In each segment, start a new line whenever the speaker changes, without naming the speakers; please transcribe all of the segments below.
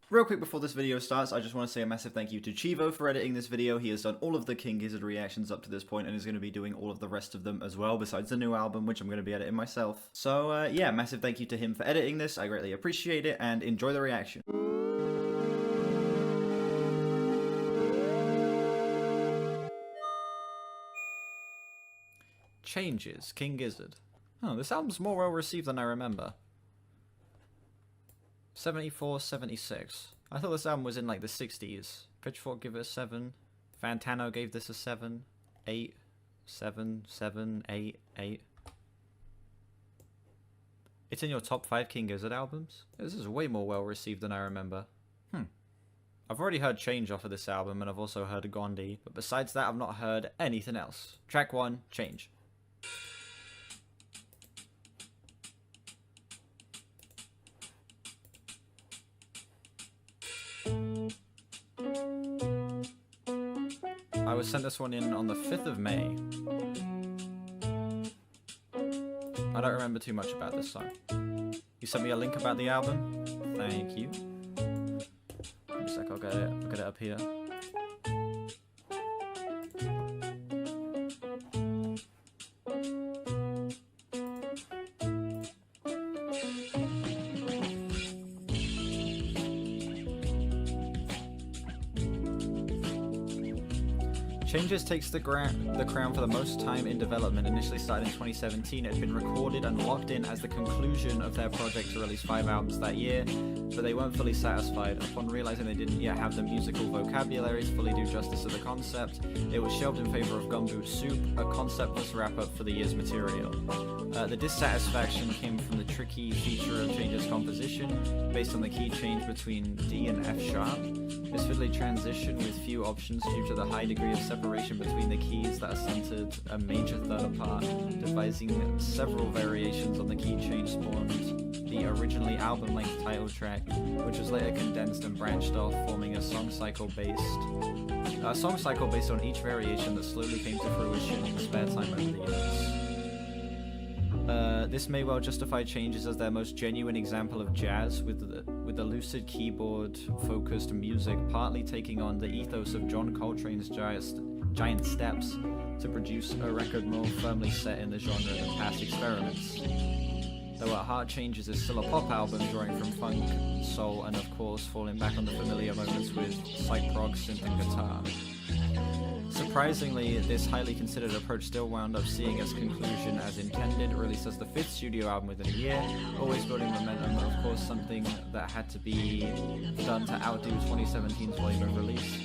Real quick before this video starts, I just want to say a massive thank you to Chivo for editing this video. He has done all of the King Gizzard reactions up to this point and is going to be doing all of the rest of them as well, besides the new album, which I'm going to be editing myself. So yeah, massive thank you to him for editing this. I greatly appreciate it, and enjoy the reaction. Changes, King Gizzard. Oh, this album's more well received than I remember. 74, 76. I thought this album was in like the 60s. Pitchfork gave it a 7. Fantano gave this a 7. 8. 7, 7, 8, 8. It's in your top 5 King Gizzard albums? This is way more well received than I remember. I've already heard Change off of this album, and I've also heard Gondii, but besides that I've not heard anything else. Track 1, Change. I was sent this one in on the 5th of May. I don't remember too much about this song. You sent me a link about the album? Thank you. One sec, I'll get it up here. Changes takes the crown for the most time in development. Initially started in 2017, it had been recorded and locked in as the conclusion of their project to release 5 albums that year, but they weren't fully satisfied. Upon realizing they didn't yet have the musical vocabulary to fully do justice to the concept, it was shelved in favor of Gumboot Soup, a conceptless wrap-up for the year's material. The dissatisfaction came from the tricky feature of Change's composition, based on the key change between D and F sharp. This fiddly transition with few options due to the high degree of separation between the keys that are centered a major third apart, devising several variations on the key change spawned the originally album-length title track, which was later condensed and branched off, forming a song cycle based on each variation that slowly came to fruition in the spare time over the years. This may well justify Changes as their most genuine example of jazz, with the lucid keyboard-focused music partly taking on the ethos of John Coltrane's Giant Steps to produce a record more firmly set in the genre than past experiments. Though at heart, Changes is still a pop album drawing from funk, soul, and of course falling back on the familiar moments with psych prog, synth, and guitar. Surprisingly, this highly considered approach still wound up seeing its conclusion as intended, released as the 5th studio album within a year, always building momentum, of course something that had to be done to outdo 2017's volume of release.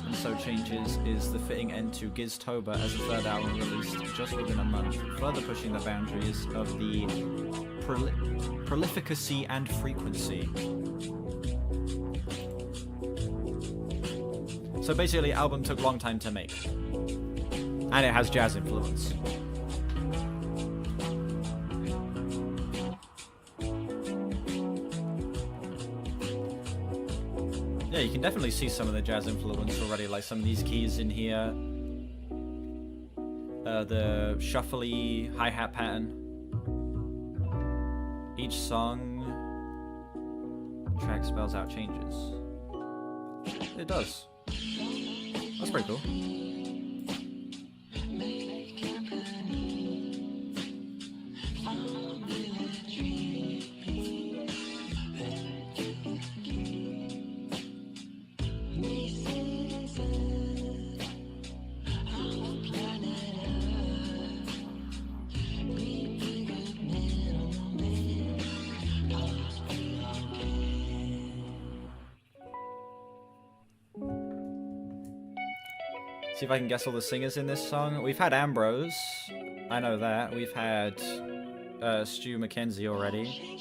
And so Changes is the fitting end to Giztober as a 3rd album released just within a month, further pushing the boundaries of the prolificacy and frequency. So basically, the album took a long time to make, and it has jazz influence. Yeah, you can definitely see some of the jazz influence already, like some of these keys in here. The shuffly hi-hat pattern. Each song track spells out changes. It does. That's pretty cool. See if I can guess all the singers in this song. We've had Ambrose. I know that. We've had Stu McKenzie already.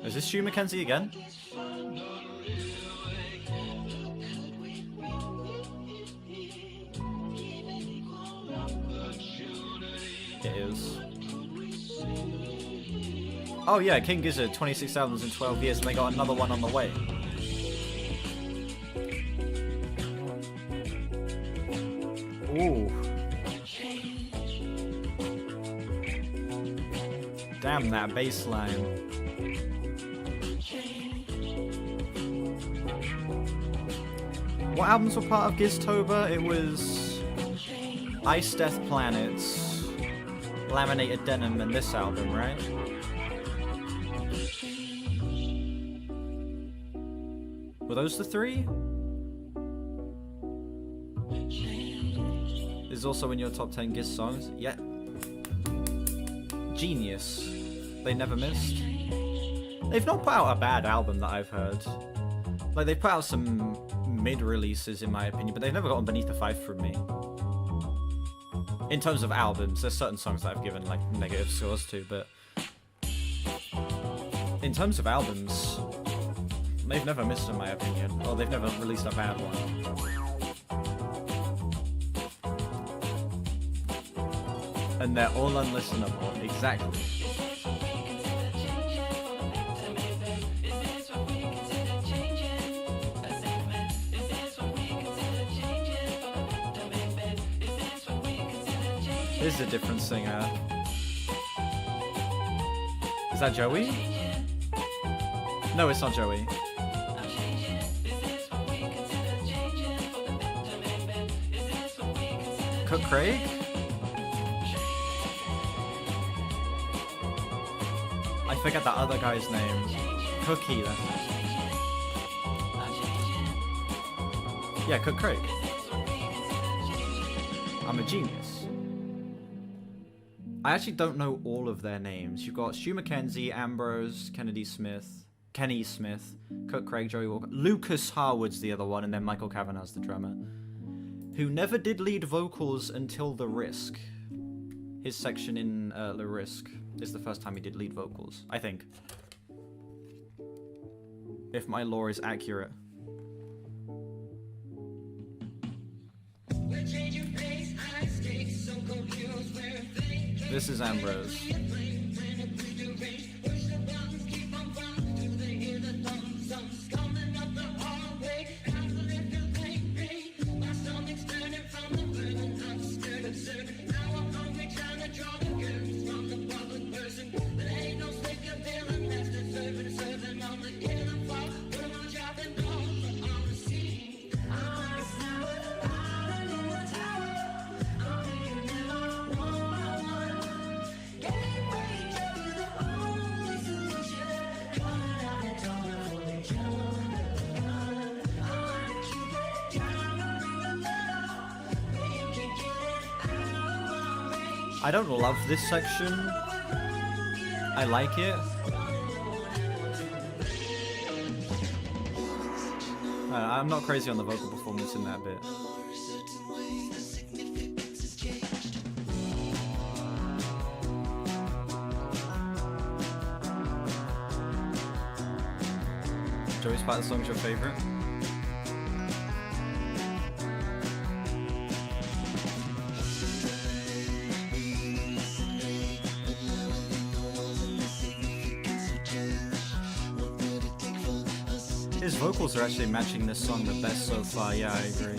Is this Stu McKenzie again? It is. Oh yeah, King Gizzard, 26 albums in 12 years, and they got another one on the way. Ooh. Damn that bass line. What albums were part of Giztober? It was Ice Death Planets, Laminated Denim, and this album, right? Were those the three? Is also in your top 10 Giz songs? Yeah. Genius. They never missed. They've not put out a bad album that I've heard. Like, they've put out some mid-releases in my opinion, but they've never gotten beneath the 5 from me. In terms of albums, there's certain songs that I've given like negative scores to, but in terms of albums, they've never missed in my opinion, or they've never released a bad one. And they're all unlistenable, exactly. This is a different singer. Is that Joey? No, it's not Joey. Cook Craig? I forget that other guy's name. Cookie. Yeah, Cook Craig. I'm a genius. I actually don't know all of their names. You've got Stu McKenzie, Ambrose, Kenny Smith, Cook Craig, Joey Walker. Lucas Harwood's the other one, and then Michael Kavanagh's the drummer, who never did lead vocals until The Risk. His section in The Risk is the first time he did lead vocals, I think. If my lore is accurate. This is Ambrose. I don't love this section. I like it. I'm not crazy on the vocal performance in that bit. Joey's part of the song's your favorite? His vocals are actually matching this song the best so far, yeah, I agree.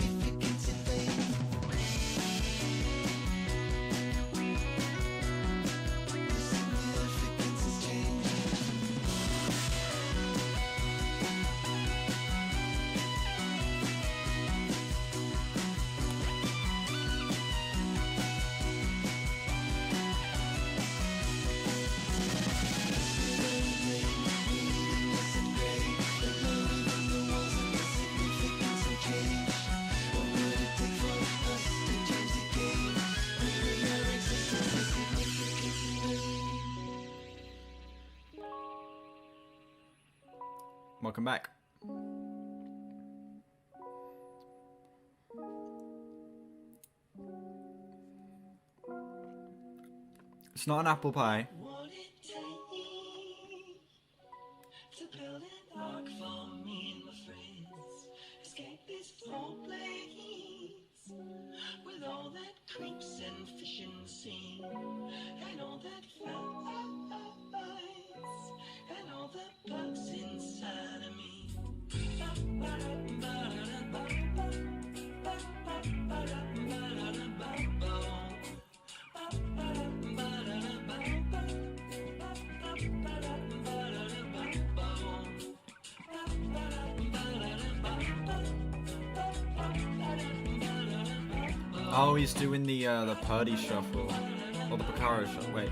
Welcome back. It's not an apple pie. With all that creeps and fish in the sea, and all that and all the bugs inside of me. Oh, he's doing the Purdy shuffle. Or the Picaro shuffle. Wait.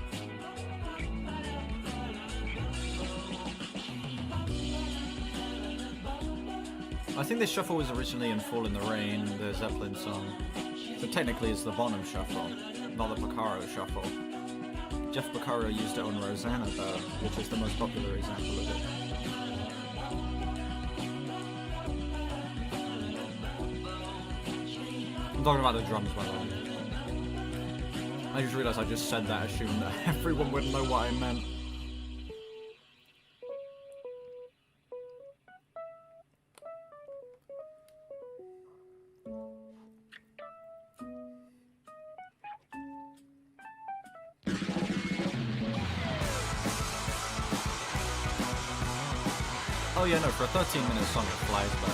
I think this shuffle was originally in Fall in the Rain, the Zeppelin song. So technically it's the Bonham shuffle, not the Picaro shuffle. Jeff Picaro used it on Rosanna though, which is the most popular example of it. I'm talking about the drums, by the way. I just realised I just said that, assuming that everyone would know what I meant. Oh yeah, no, for a 13-minute song it flies by.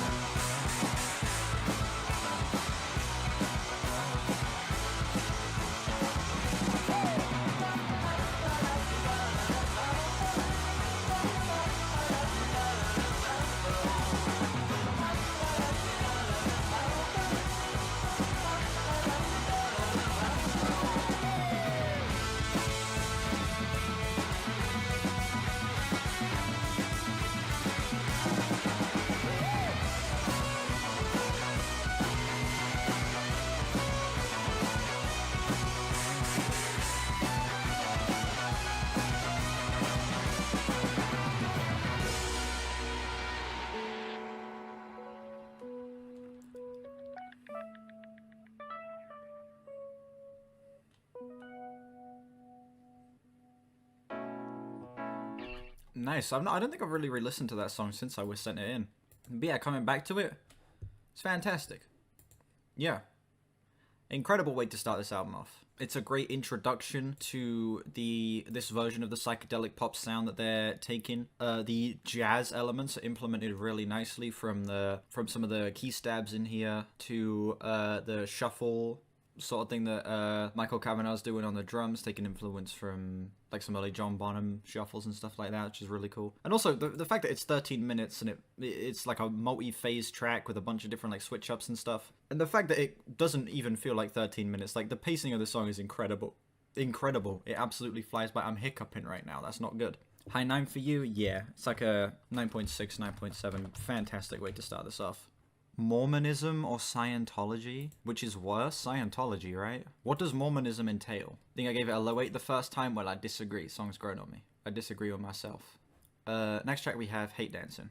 Nice. I don't think I've really re-listened to that song since I was sent it in. But yeah, coming back to it, it's fantastic. Yeah. Incredible way to start this album off. It's a great introduction to this version of the psychedelic pop sound that they're taking. The jazz elements are implemented really nicely from some of the key stabs in here to the shuffle sort of thing that Michael Cavanagh's doing on the drums, taking influence from like some early John Bonham shuffles and stuff like that, which is really cool. And also the fact that it's 13 minutes and it's like a multi-phase track with a bunch of different like switch ups and stuff. And the fact that it doesn't even feel like 13 minutes, like the pacing of the song is incredible. Incredible. It absolutely flies by. I'm hiccuping right now. That's not good. High 9 for you? Yeah. It's like a 9.6, 9.7. Fantastic way to start this off. Mormonism or Scientology? Which is worse? Scientology, right? What does Mormonism entail? Think I gave it a low 8 the first time? Well, I disagree. Song's grown on me. I disagree with myself. Next track we have Hate Dancing.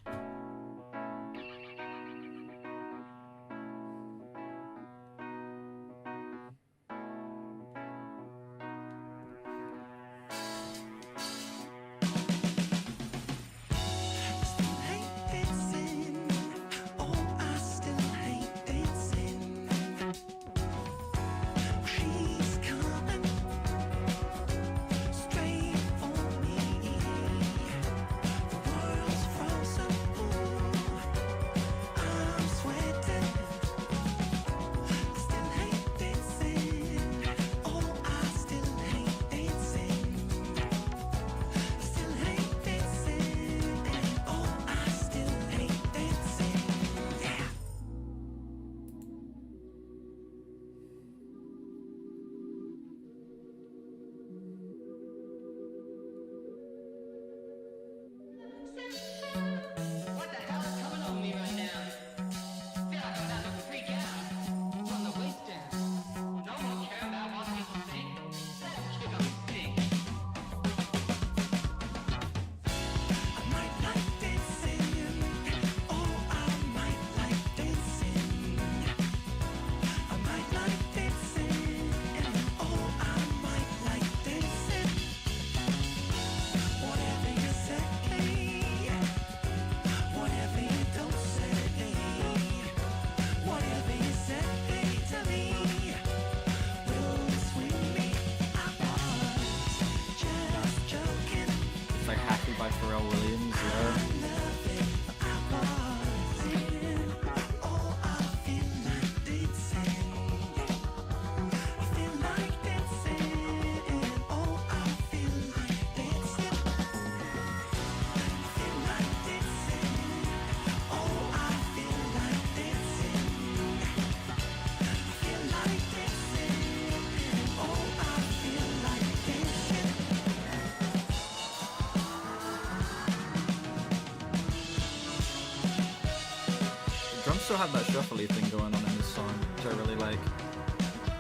also have that shuffly thing going on in this song, which I really like.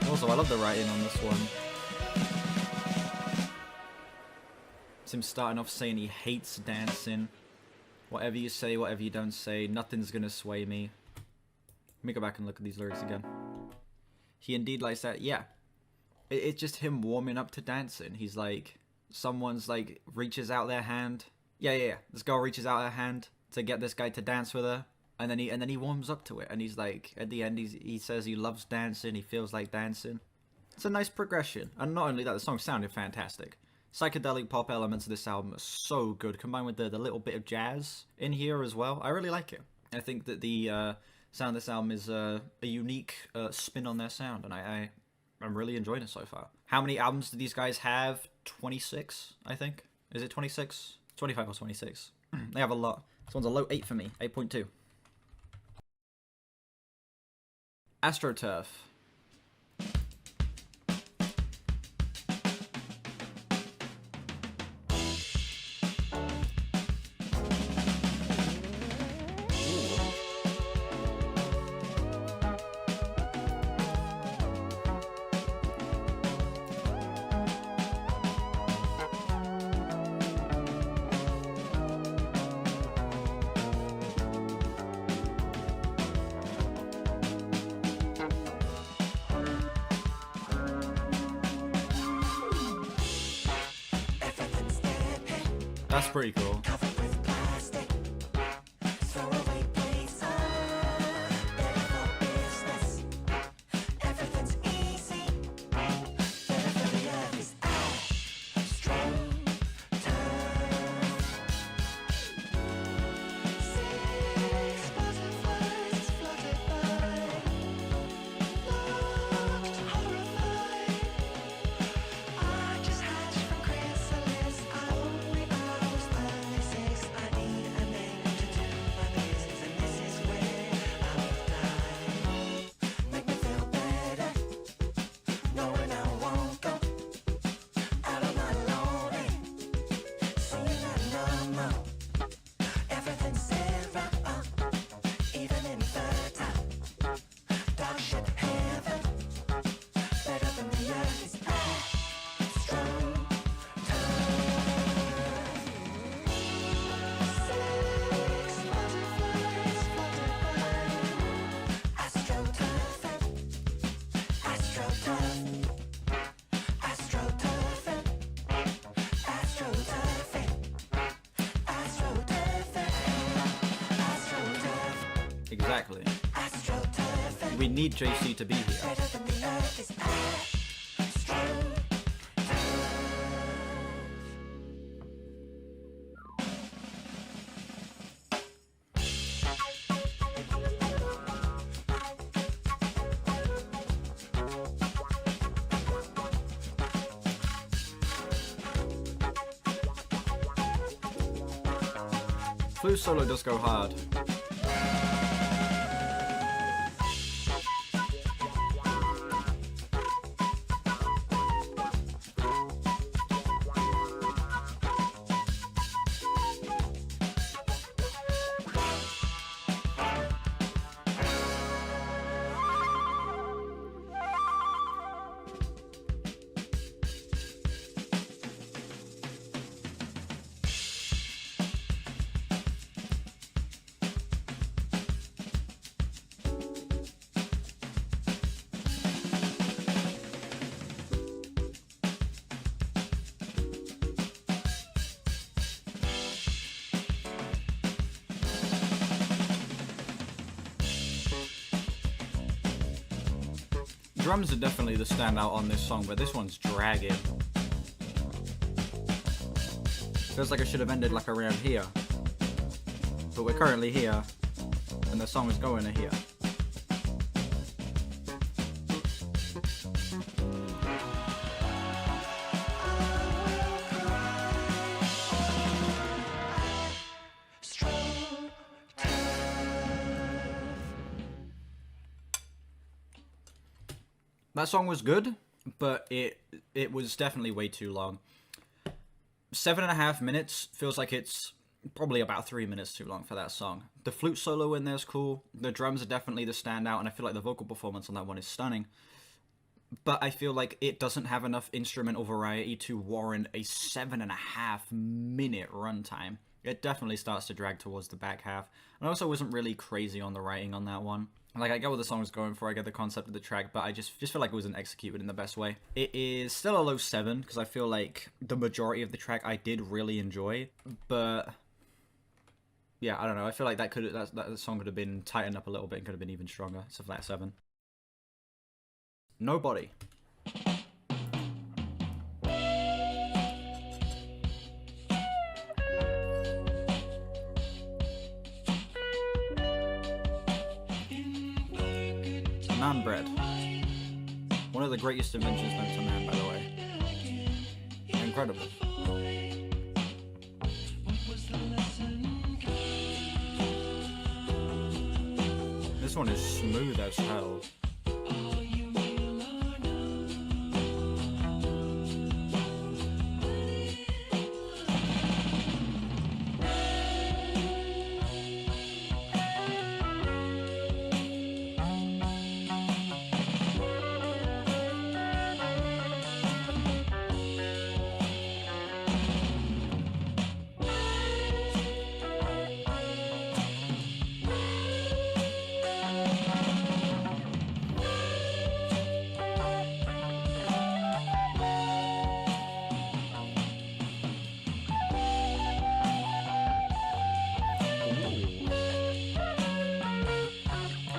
Also, I love the writing on this one. It's him starting off saying he hates dancing. Whatever you say, whatever you don't say, nothing's gonna sway me. Let me go back and look at these lyrics again. He indeed likes that. Yeah. It's just him warming up to dancing. He's like, someone's like, reaches out their hand. Yeah. This girl reaches out her hand to get this guy to dance with her. And then he warms up to it. And he's like, at the end, he says he loves dancing. He feels like dancing. It's a nice progression. And not only that, the song sounded fantastic. Psychedelic pop elements of this album are so good, combined with the little bit of jazz in here as well. I really like it. I think that the sound of this album is a unique spin on their sound, and I'm really enjoying it so far. How many albums do these guys have? 26, I think. Is it 26? 25 or 26. They have a lot. This one's a low 8 for me, 8.2. Astroturf. That's pretty cool. Exactly. We need JC to be here. Flute solo does go hard. Drums are definitely the standout on this song, but this one's dragging. Feels like I should have ended like around here. But we're currently here, and the song is going to here. That song was good, but it was definitely way too long. 7.5 minutes feels like it's probably about 3 minutes too long for that song. The flute solo in there is cool. The drums are definitely the standout, and I feel like the vocal performance on that one is stunning. But I feel like it doesn't have enough instrumental variety to warrant a 7.5-minute runtime. It definitely starts to drag towards the back half. And I also wasn't really crazy on the writing on that one. Like, I get what the song was going for, I get the concept of the track, but I just feel like it wasn't executed in the best way. It is still a low 7, because I feel like the majority of the track I did really enjoy, but yeah, I don't know, I feel like that song could have been tightened up a little bit and could have been even stronger, so flat 7. Nobody. Man bread. One of the greatest inventions known to man, by the way. Incredible. This one is smooth as hell.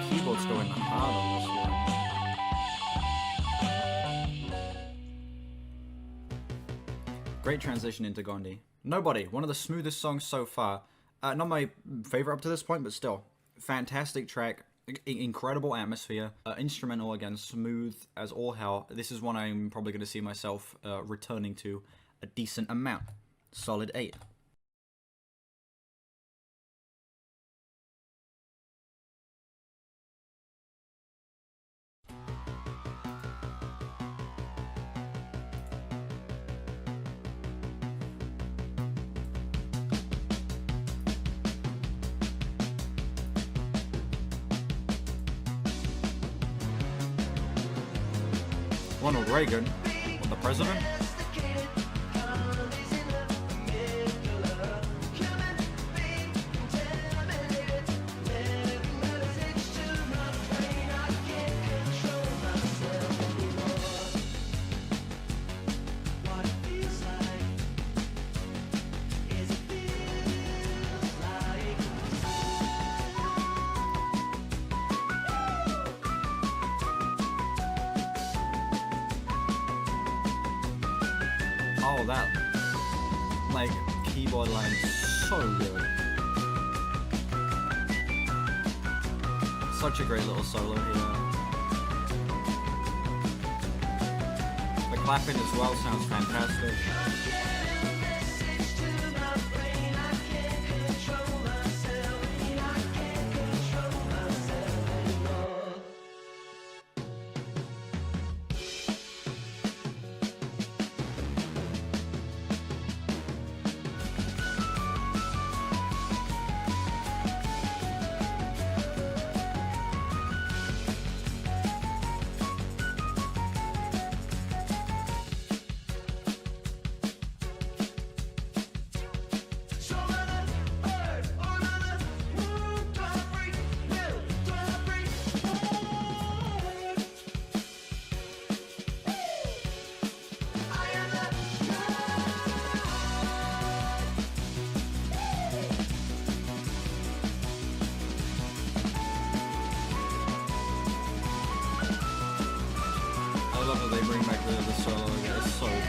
Keyboard's going hard on this one. Great transition into Gondii. Nobody, one of the smoothest songs so far. Not my favorite up to this point, but still. Fantastic track, incredible atmosphere. Instrumental again, smooth as all hell. This is one I'm probably going to see myself returning to a decent amount. Solid 8. Ronald Reagan, or the president? Oh, that, like, keyboard line so good. Such a great little solo here. The clapping as well sounds fantastic. I love that they bring back the solo again. It's so cool.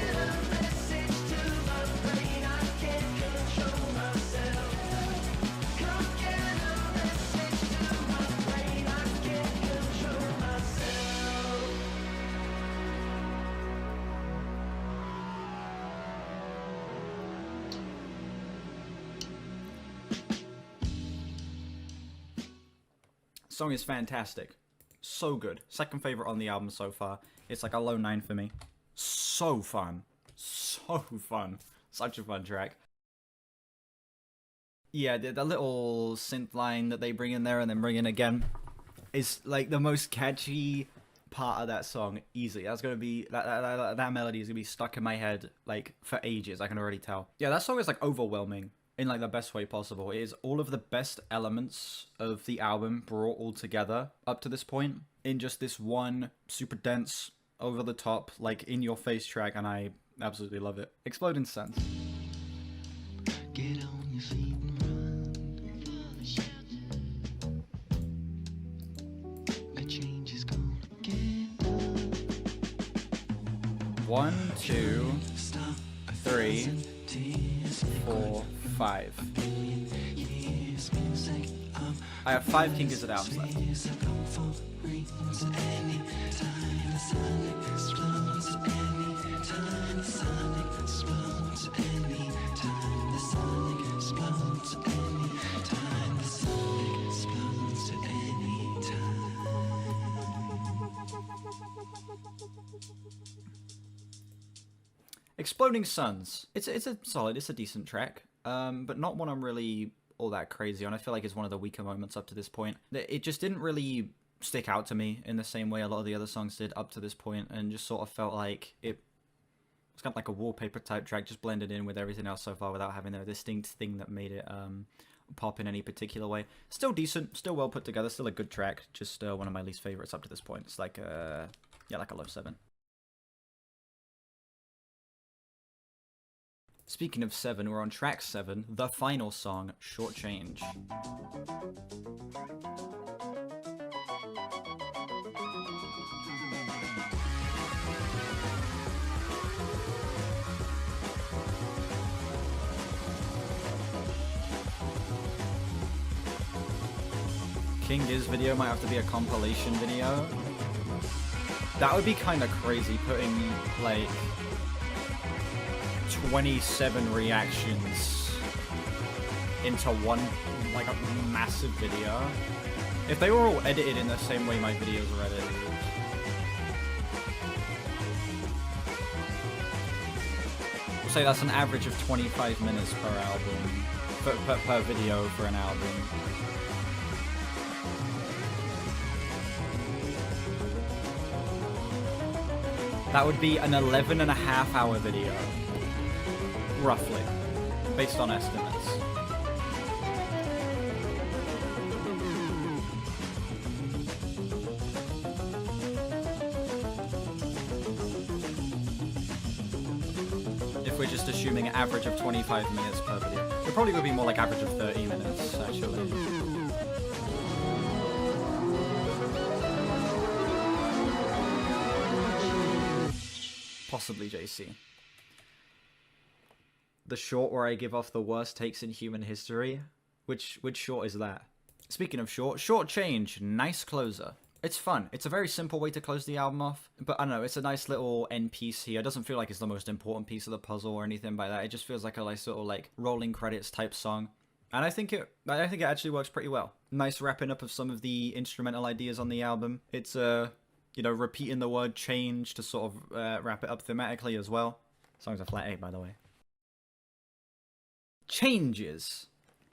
Song is fantastic. So good. Second favorite on the album so far. It's like a low 9 for me. So fun. So fun. Such a fun track. Yeah, the little synth line that they bring in there and then bring in again is like the most catchy part of that song easily. That's gonna be that melody is gonna be stuck in my head like for ages. I can already tell. Yeah, that song is like overwhelming in like the best way possible. It is all of the best elements of the album brought all together up to this point in just this one super dense, over the top, like in your face track, and I absolutely love it. Exploding Suns. Get on your feet and run for the shelter. A change is gonna get done. 1, 2, 3, 4, 5. I have 5 King Gizzard albums left. Exploding Suns. It's a solid, it's a decent track, but not one I'm really all that crazy on. I feel like it's one of the weaker moments up to this point. It just didn't really stick out to me in the same way a lot of the other songs did up to this point, and just sort of felt like it was kind of like a wallpaper type track, just blended in with everything else so far without having a distinct thing that made it pop in any particular way. Still decent, still well put together, still a good track, just one of my least favorites up to this point. It's like yeah, like a low 7. Speaking of 7, we're on track 7, the final song, Short Change. King Giz video might have to be a compilation video. That would be kind of crazy, putting like 27 reactions into one, like a massive video. If they were all edited in the same way my videos are edited. We'll say that's an average of 25 minutes per album, per video for an album. That would be an 11.5-hour video. Roughly, based on estimates. If we're just assuming an average of 25 minutes per video. It probably would be more like average of 30 minutes, actually. Possibly JC. The short where I give off the worst takes in human history? Which short is that? Speaking of short change, nice closer. It's fun. It's a very simple way to close the album off, but I don't know, it's a nice little end piece here. It doesn't feel like it's the most important piece of the puzzle or anything like that. It just feels like a nice little like rolling credits type song. And I think it actually works pretty well. Nice wrapping up of some of the instrumental ideas on the album. It's you know, repeating the word change to sort of wrap it up thematically as well. Song's a flat 8, by the way. Changes.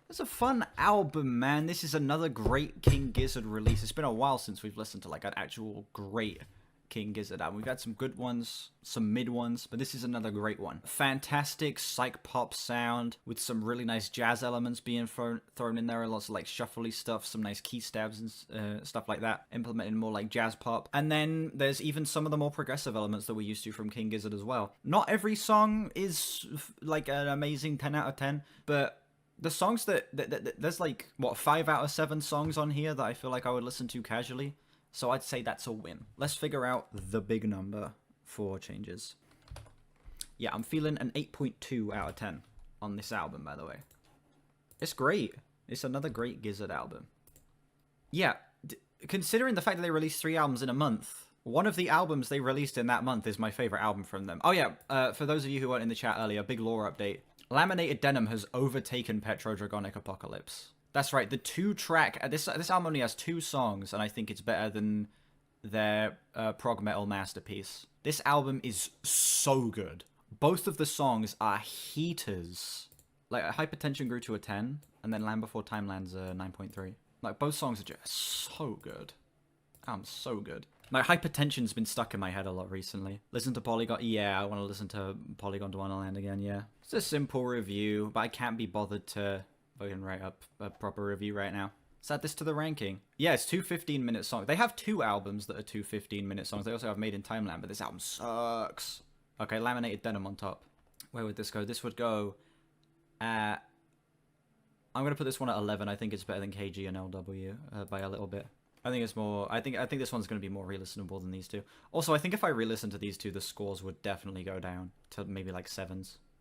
It's a fun album, man. This is another great King Gizzard release. It's been a while since we've listened to like an actual great King Gizzard album. We've had some good ones, some mid ones, but this is another great one. Fantastic psych pop sound with some really nice jazz elements being thrown in there. Lots of like shuffly stuff, some nice key stabs and stuff like that, implementing more like jazz pop. And then there's even some of the more progressive elements that we're used to from King Gizzard as well. Not every song is like an amazing 10 out of 10, but the songs that there's like, what, 5 out of 7 songs on here that I feel like I would listen to casually. So I'd say that's a win. Let's figure out the big number for changes. Yeah, I'm feeling an 8.2 out of 10 on this album, by the way. It's great. It's another great Gizzard album. Yeah, considering the fact that they released 3 albums in a month, one of the albums they released in that month is my favorite album from them. Oh yeah, for those of you who weren't in the chat earlier, big lore update. Laminated Denim has overtaken Petrodragonic Apocalypse. That's right, the 2-track... This album only has 2 songs, and I think it's better than their prog metal masterpiece. This album is so good. Both of the songs are heaters. Like, Hypertension grew to a 10. And then Land Before Timeland's 9.3. Like, both songs are just so good. So good. Like, Hypertension's been stuck in my head a lot recently. Listen to Polygon. Yeah, I want to listen to Polygon to Wonderland again, yeah. It's a simple review, but I can't be bothered to fucking write up a proper review right now. Let's add this to the ranking. Yeah, it's 2 15-minute songs. They have 2 albums that are 2 15-minute songs. They also have Made in Timeland, but this album sucks. Okay, Laminated Denim on top. Where would this go? This would go at... I'm going to put this one at 11. I think it's better than KG and LW by a little bit. I think it's more... I think this one's going to be more re-listenable than these two. Also, I think if I re-listen to these two, the scores would definitely go down to maybe like 7s.